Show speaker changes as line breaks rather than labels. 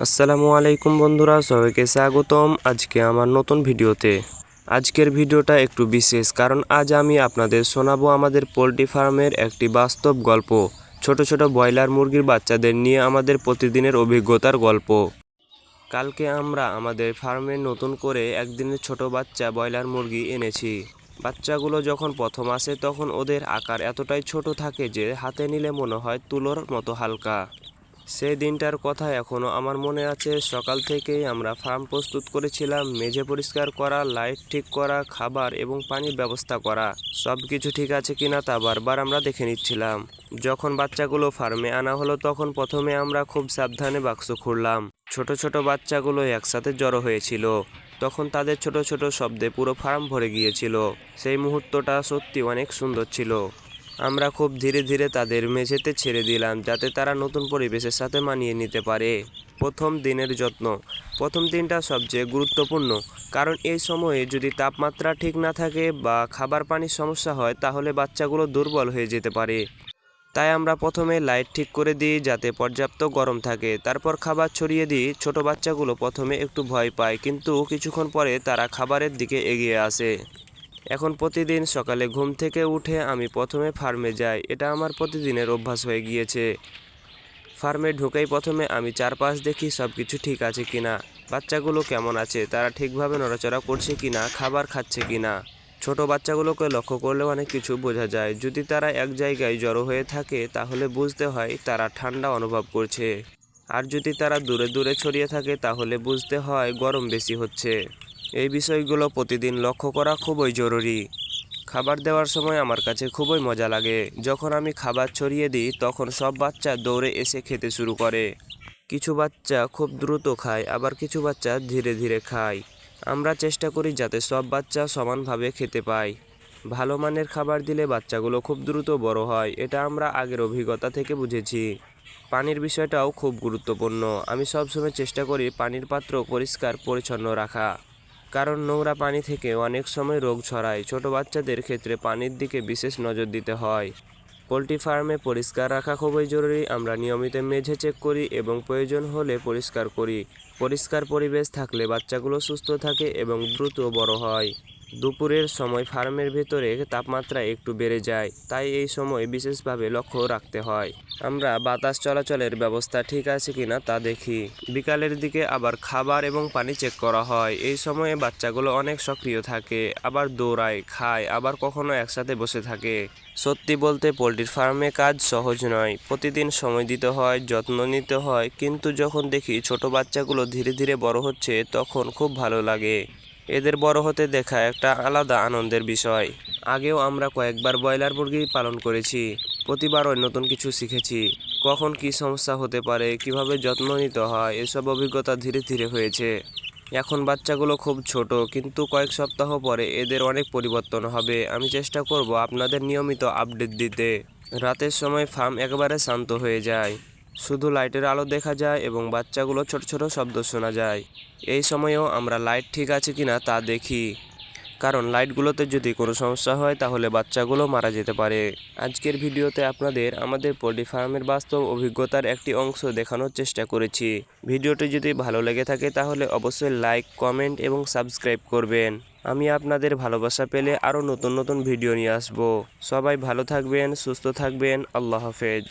আসসালামু আলাইকুম বন্ধুরা, সবাইকে স্বাগতম আজকে আমার নতুন ভিডিওতে। আজকের ভিডিওটা একটু বিশেষ, কারণ আজ আমি আপনাদের শোনাবো আমাদের পোলট্রি ফার্মের একটি বাস্তব গল্প। ছোট ছোট ব্রয়লার মুরগির বাচ্চাদের নিয়ে আমাদের প্রতিদিনের অভিজ্ঞতার গল্প। কালকে আমরা আমাদের ফার্মে নতুন করে একদিনের ছোট বাচ্চা ব্রয়লার মুরগি এনেছি। বাচ্চাগুলো যখন প্রথম আসে তখন ওদের আকার এতটাই ছোট থাকে যে হাতে নিলে মনে হয় তুলোর মতো হালকা। সেই দিনটার কথা এখনও আমার মনে আছে। সকাল থেকেই আমরা ফার্ম প্রস্তুত করেছিলাম, মেঝে পরিষ্কার করা, লাইট ঠিক করা, খাবার এবং পানির ব্যবস্থা করা। সব কিছু ঠিক আছে কিনা তা বারবার আমরা দেখে নিচ্ছিলাম। যখন বাচ্চাগুলো ফার্মে আনা হলো তখন প্রথমে আমরা খুব সাবধানে বাক্স খুললাম। ছোট ছোট বাচ্চাগুলো একসাথে জড়ো হয়েছিল, তখন তাদের ছোট ছোট শব্দে পুরো ফার্ম ভরে গিয়েছিল। সেই মুহূর্তটা সত্যি অনেক সুন্দর ছিল। আমরা খুব ধীরে ধীরে তাদের মেঝেতে ছেড়ে দিলাম যাতে তারা নতুন পরিবেশের সাথে মানিয়ে নিতে পারে। প্রথম দিনের যত্ন। প্রথম দিনটা সবচেয়ে গুরুত্বপূর্ণ, কারণ এই সময়ে যদি তাপমাত্রা ঠিক না থাকে বা খাবার পানির সমস্যা হয় তাহলে বাচ্চাগুলো দুর্বল হয়ে যেতে পারে। তাই আমরা প্রথমে লাইট ঠিক করে দিই যাতে পর্যাপ্ত গরম থাকে, তারপর খাবার ছড়িয়ে দিই। ছোট বাচ্চাগুলো প্রথমে একটু ভয় পায়, কিন্তু কিছুক্ষণ পরে তারা খাবারের দিকে এগিয়ে আসে। এখন প্রতিদিন সকালে ঘুম থেকে উঠে আমি প্রথমে ফার্মে যাই, এটা আমার প্রতিদিনের অভ্যাস হয়ে গিয়েছে। ফার্মে ঢুকেই প্রথমে আমি চারপাশ দেখি সব কিছু ঠিক আছে কিনা, বাচ্চাগুলো কেমন আছে, তারা ঠিকভাবে নড়াচড়া করছে কিনা, খাবার খাচ্ছে কিনা। ছোট বাচ্চাগুলোকে লক্ষ্য করলে অনেক কিছু বোঝা যায়। যদি তারা এক জায়গায় জড়ো হয়ে থাকে তাহলে বুঝতে হয় তারা ঠান্ডা অনুভব করছে, আর যদি তারা দূরে দূরে ছড়িয়ে থাকে তাহলে বুঝতে হয় গরম বেশি হচ্ছে। এই বিষয়গুলো প্রতিদিন লক্ষ্য করা খুবই জরুরি। খাবার দেওয়ার সময় আমার কাছে খুবই মজা লাগে। যখন আমি খাবার ছড়িয়ে দিই তখন সব বাচ্চা দৌড়ে এসে খেতে শুরু করে। কিছু বাচ্চা খুব দ্রুত খায়, আবার কিছু বাচ্চা ধীরে ধীরে খায়। আমরা চেষ্টা করি যাতে সব বাচ্চা সমানভাবে খেতে পায়। ভালো মানের খাবার দিলে বাচ্চাগুলো খুব দ্রুত বড় হয়, এটা আমরা আগের অভিজ্ঞতা থেকে বুঝেছি। পানির বিষয়টাও খুব গুরুত্বপূর্ণ। আমি সবসময় চেষ্টা করি পানির পাত্র পরিষ্কার পরিচ্ছন্ন রাখা, কারণ নোংরা পানি থেকে অনেক সময় রোগ ছড়ায়। ছোট বাচ্চাদের ক্ষেত্রে পানির দিকে বিশেষ নজর দিতে হয়। পোলট্রি ফার্মে পরিষ্কার রাখা খুবই জরুরি। আমরা নিয়মিত মেঝে চেক করি এবং প্রয়োজন হলে পরিষ্কার করি। পরিষ্কার পরিবেশ থাকলে বাচ্চাগুলো সুস্থ থাকে এবং দ্রুত বড় হয়। দুপুরের সময় ফার্মের ভেতরে তাপমাত্রা একটু বেড়ে যায়, তাই এই সময় বিশেষভাবে লক্ষ্য রাখতে হয়। আমরা বাতাস চলাচলের ব্যবস্থা ঠিক আছে কিনা তা দেখি। বিকালের দিকে আবার খাবার এবং পানি চেক করা হয়। এই সময়ে বাচ্চাগুলো অনেক সক্রিয় থাকে, আবার দৌড়ায়, খায়, আবার কখনো একসাথে বসে থাকে। সত্যি বলতে পোলট্রির ফার্মে কাজ সহজ নয়। প্রতিদিন সময় দিতে হয়, যত্ন নিতে হয়, কিন্তু যখন দেখি ছোট বাচ্চাগুলো ধীরে ধীরে বড় হচ্ছে তখন খুব ভালো লাগে। এদের বড় হতে দেখা একটা আলাদা আনন্দের বিষয়। আগেও আমরা কয়েকবার ব্রয়লার মুরগি পালন করেছি, প্রতিবারই নতুন কিছু শিখেছি। কখন কী সমস্যা হতে পারে, কিভাবে যত্ন নিতে হয়, এসব অভিজ্ঞতা ধীরে ধীরে হয়েছে। এখন বাচ্চাগুলো খুব ছোট, কিন্তু কয়েক সপ্তাহ পরে এদের অনেক পরিবর্তন হবে। আমি চেষ্টা করব আপনাদের নিয়মিত আপডেট দিতে। রাতের সময় ফার্ম একেবারে শান্ত হয়ে যায়, শুধু লাইটের আলো দেখা যায় এবং বাচ্চাগুলো ছোট ছোট শব্দ শোনা যায়। এই সময়েও আমরা লাইট ঠিক আছে কিনা তা দেখি, কারণ লাইটগুলোতে যদি কোনো সমস্যা হয় তাহলে বাচ্চাগুলো মারা যেতে পারে। আজকের ভিডিওতে আপনাদের আমাদের পোলট্রি ফার্মের বাস্তব অভিজ্ঞতার একটি অংশ দেখানোর চেষ্টা করেছি। ভিডিওটি যদি ভালো লেগে থাকে তাহলে অবশ্যই লাইক, কমেন্ট এবং সাবস্ক্রাইব করবেন। আমি আপনাদের ভালোবাসা পেলে আরও নতুন নতুন ভিডিও নিয়ে আসবো। সবাই ভালো থাকবেন, সুস্থ থাকবেন। আল্লাহ হাফেজ।